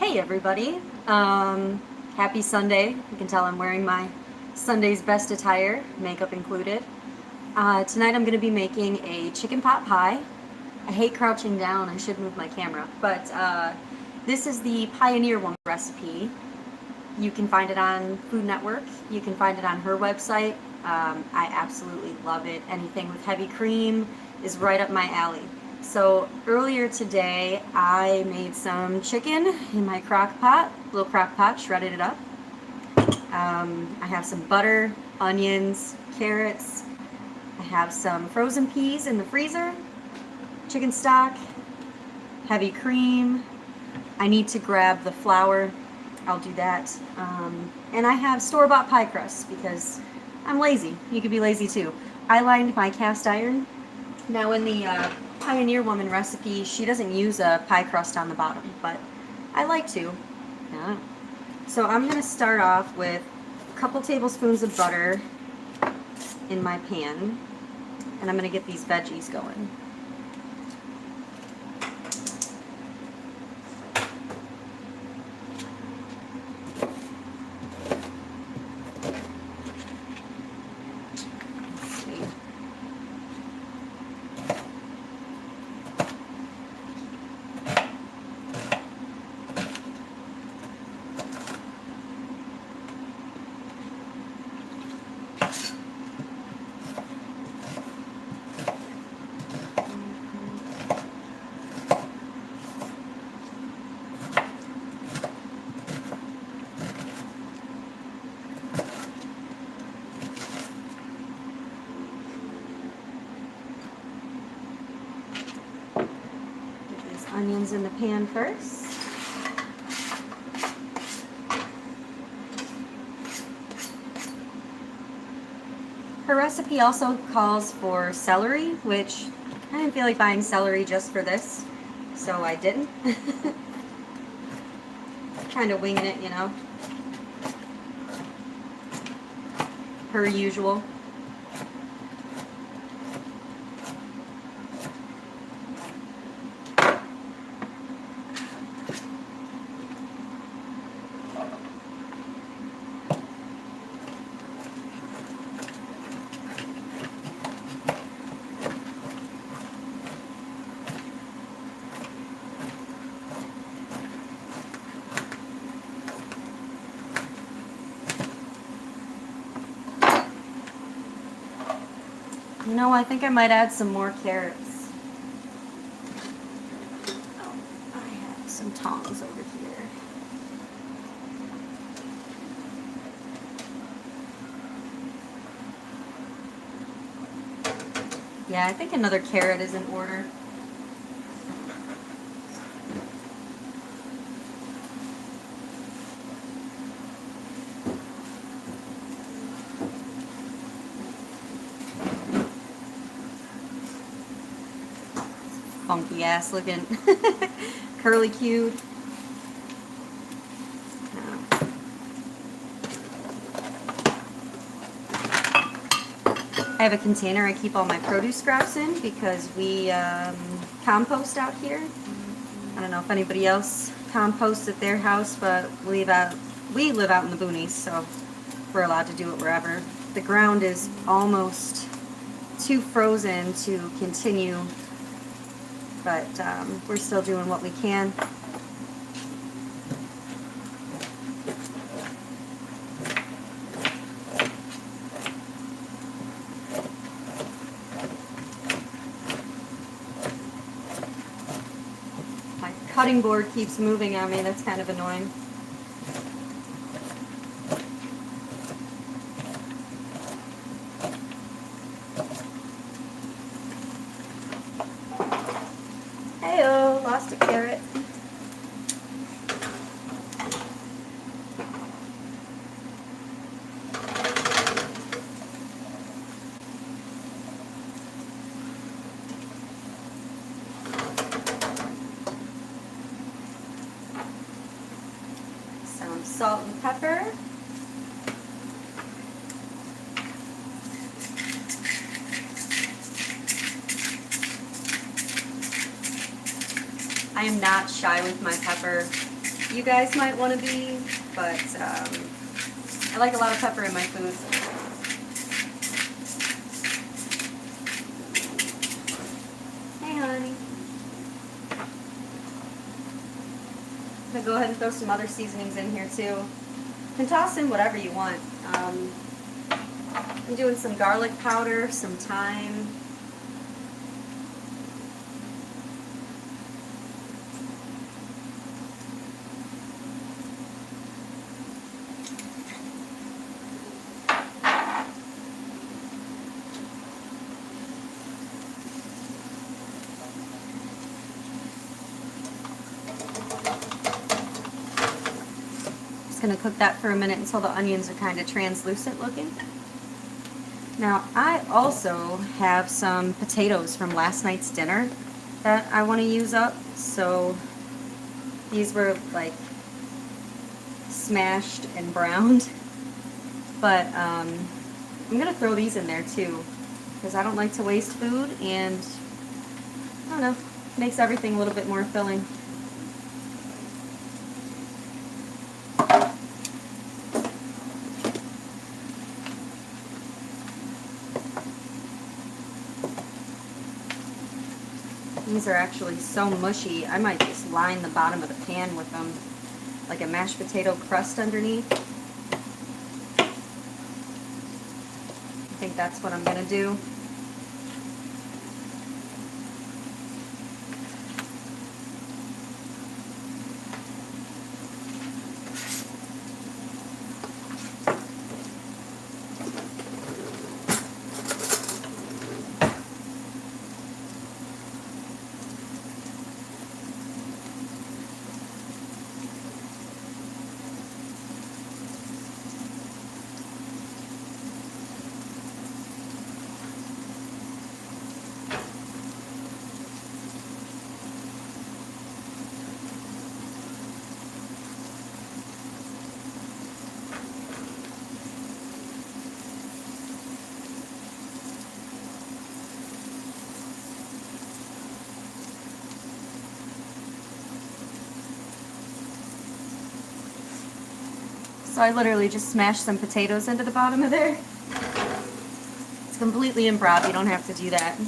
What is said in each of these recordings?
Hey everybody, happy Sunday. You can tell I'm wearing my Sunday's best attire, makeup included. Tonight I'm going to be making a chicken pot pie. I hate crouching down, I should move my camera, but this is the Pioneer Woman recipe. You can find it on Food Network, you can find it on her website. I absolutely love it. Anything with heavy cream is right up my alley. So earlier today I made some chicken in my crock pot, little crock pot, shredded it up. I have some butter, onions, carrots. I have some frozen peas in the freezer, chicken stock, heavy cream. I need to grab the flour. I'll do that. And I have store-bought pie crust because I'm lazy. You could be lazy too. I lined my cast iron. Now in the Pioneer Woman recipe, she doesn't use a pie crust on the bottom, but I like to. Yeah. So I'm going to start off with a couple tablespoons of butter in my pan, and I'm going to get these veggies going. Onions in the pan first. Her recipe also calls for celery, which I didn't feel like buying celery just for this, so I didn't. Kind of winging it, you know. Per usual. You know, I think I might add some more carrots. Oh, I have some tongs over here. Yeah, I think another carrot is in order. Funky ass looking curly cued. I have a container I keep all my produce scraps in because we compost out here. I don't know if anybody else composts at their house, but we live out in the boonies, so we're allowed to do it wherever. The ground is almost too frozen to continue, but we're still doing what we can. My cutting board keeps moving on me, that's kind of annoying. Hey-oh, lost a carrot. Some salt and pepper. I am not shy with my pepper. you guys might want to be, but I like a lot of pepper in my food. Hey, honey. I'm going to go ahead and throw some other seasonings in here, too. You can toss in whatever you want. I'm doing some garlic powder, some thyme. Just going to cook that for a minute until the onions are kind of translucent looking. Now, I also have some potatoes from last night's dinner that I want to use up. So these were like smashed and browned. But I'm going to throw these in there too, because I don't like to waste food, and I don't know, makes everything a little bit more filling. These are actually so mushy, I might just line the bottom of the pan with them, like a mashed potato crust underneath. I think that's what I'm going to do. So I literally just smashed some potatoes into the bottom of there. It's completely improv, you don't have to do that.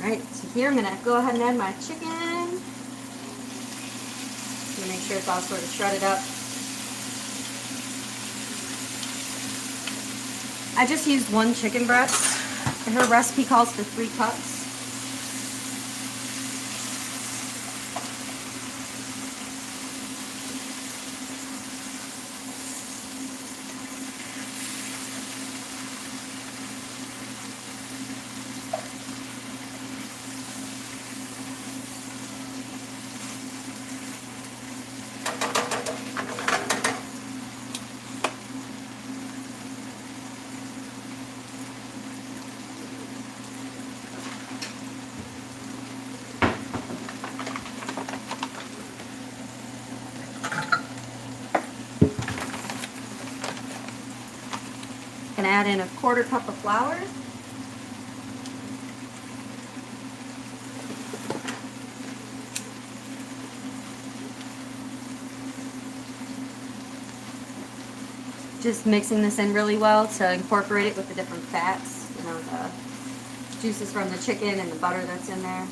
Alright, so here I'm going to go ahead and add my chicken. I'm going to make sure it's all sort of shredded up. I just used 1 chicken breast. Her recipe calls for 3 cups. Can add in a 1/4 cup of flour. Just mixing this in really well to incorporate it with the different fats, you know, the juices from the chicken and the butter that's in there.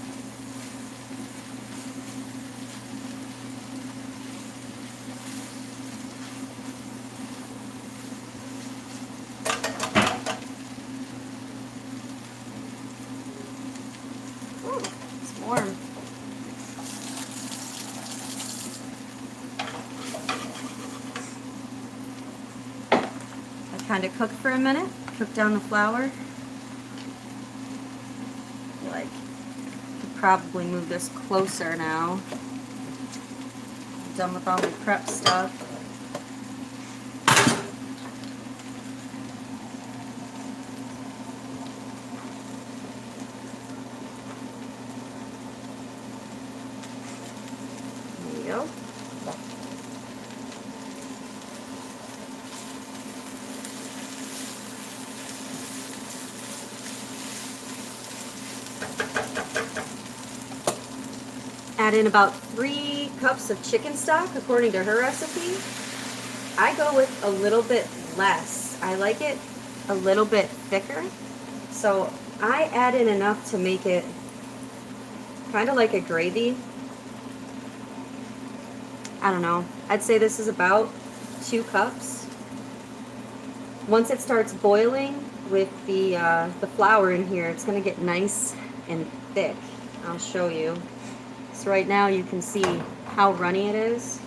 Ooh, it's warm. Kind of cook for a minute, cook down the flour. Like, could probably move this closer now. I'm done with all my prep stuff. There you go. Add in about 3 cups of chicken stock, according to her recipe. I go with a little bit less. I like it a little bit thicker. So I add in enough to make it kind of like a gravy. I don't know. I'd say this is about 2 cups. Once it starts boiling with the flour in here, it's going to get nice and thick. I'll show you. So right now you can see how runny it is.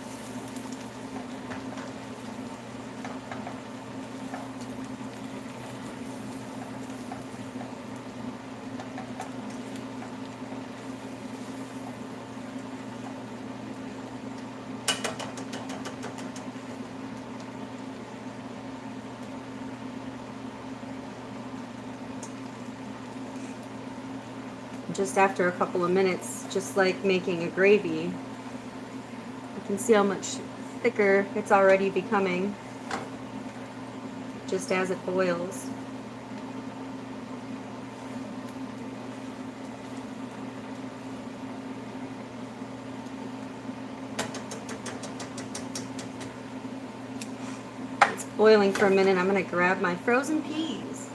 Just after a couple of minutes, just like making a gravy, you can see how much thicker it's already becoming just as it boils. It's boiling for a minute. I'm going to grab my frozen peas.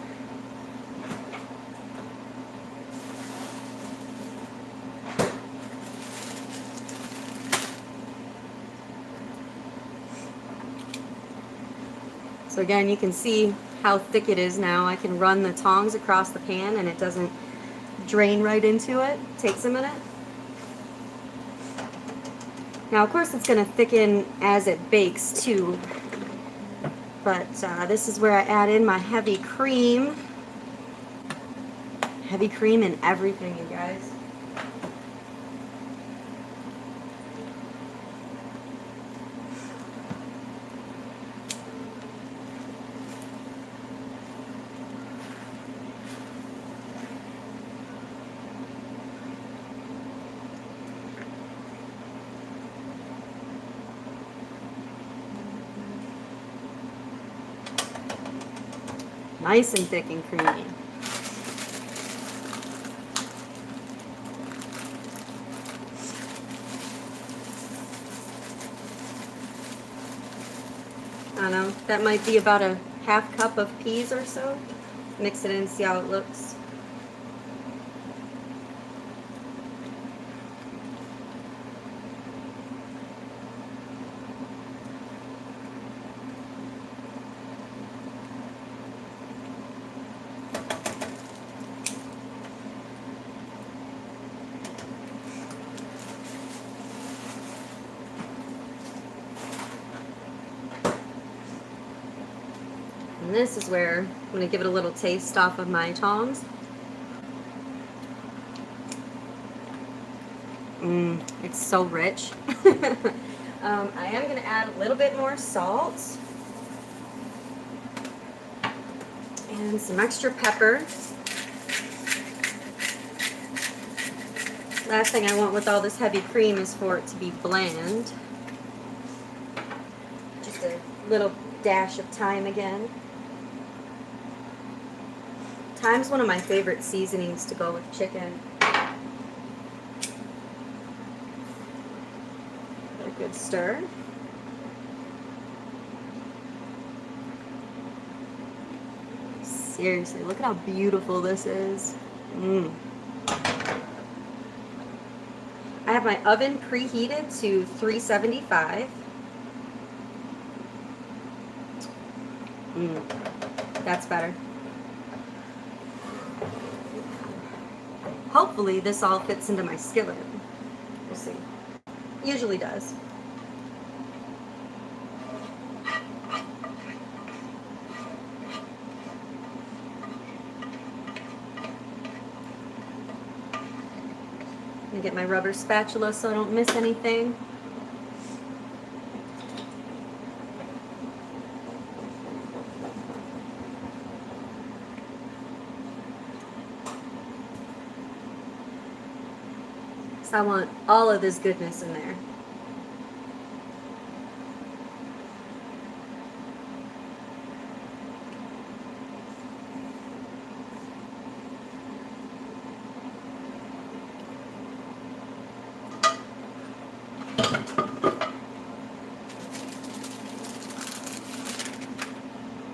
So again, you can see how thick it is now. I can run the tongs across the pan and it doesn't drain right into it. It takes a minute. Now, of course, it's going to thicken as it bakes too. But this is where I add in my heavy cream. Heavy cream in everything, you guys. Nice and thick and creamy. I don't know, that might be about a half cup of peas or so. Mix it in, see how it looks. And this is where I'm going to give it a little taste off of my tongs. It's so rich. I am going to add a little bit more salt and some extra pepper. Last thing I want with all this heavy cream is for it to be bland. Just a little dash of thyme again. Thyme's one of my favorite seasonings to go with chicken. A good stir. Seriously, look at how beautiful this is. I have my oven preheated to 375. That's better. Hopefully this all fits into my skillet. We'll see. Usually does. I'm gonna get my rubber spatula so I don't miss anything. So I want all of this goodness in there.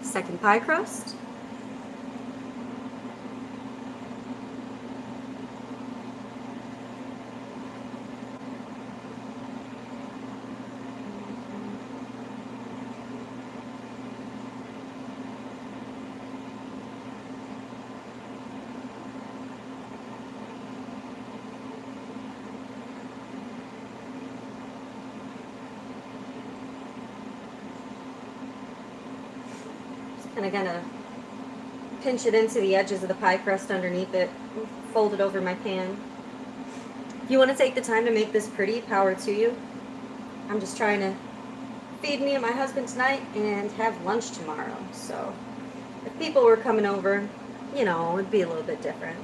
Second pie crust. And I'm gonna pinch it into the edges of the pie crust underneath it, fold it over my pan. If you want to take the time to make this pretty, power to you. I'm just trying to feed me and my husband tonight and have lunch tomorrow. So if people were coming over, you know, it'd be a little bit different.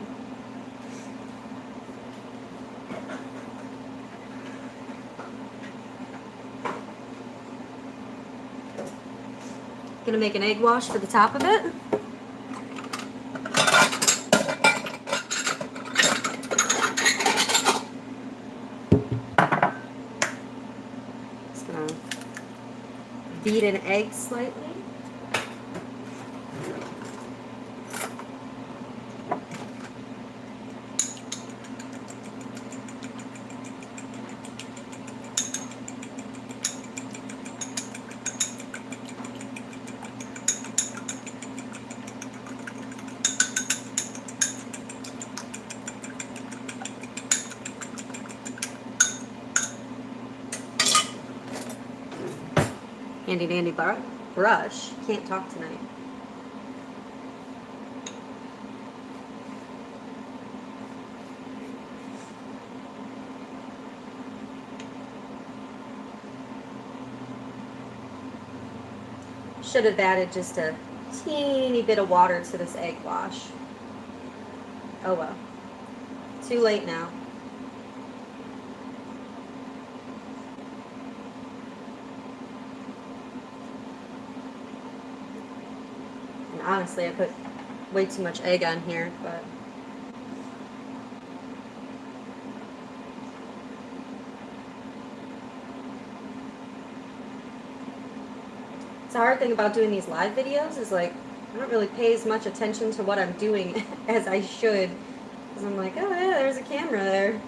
Gonna make an egg wash for the top of it. Just gonna beat an egg slightly. Handy dandy brush. Can't talk tonight. Should have added just a teeny bit of water to this egg wash. Oh well. Too late now. And honestly, I put way too much egg on here, but it's a hard thing about doing these live videos is like I don't really pay as much attention to what I'm doing as I should, because I'm like, oh yeah, there's a camera there.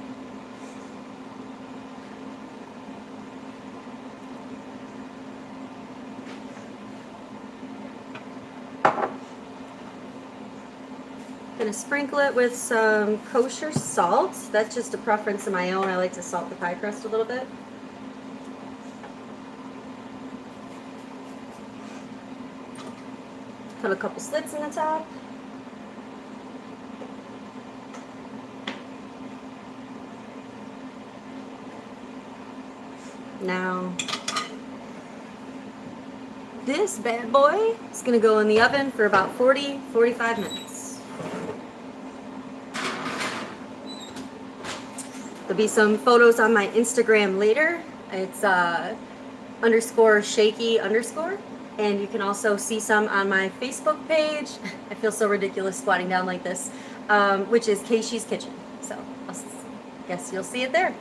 Gonna sprinkle it with some kosher salt. That's just a preference of my own. I like to salt the pie crust a little bit. Put a couple slits in the top. Now, this bad boy is gonna go in the oven for about 40-45 minutes. There'll be some photos on my Instagram later. It's _shaky_. And you can also see some on my Facebook page. I feel so ridiculous squatting down like this, which is Keishi's Kitchen. So I guess you'll see it there.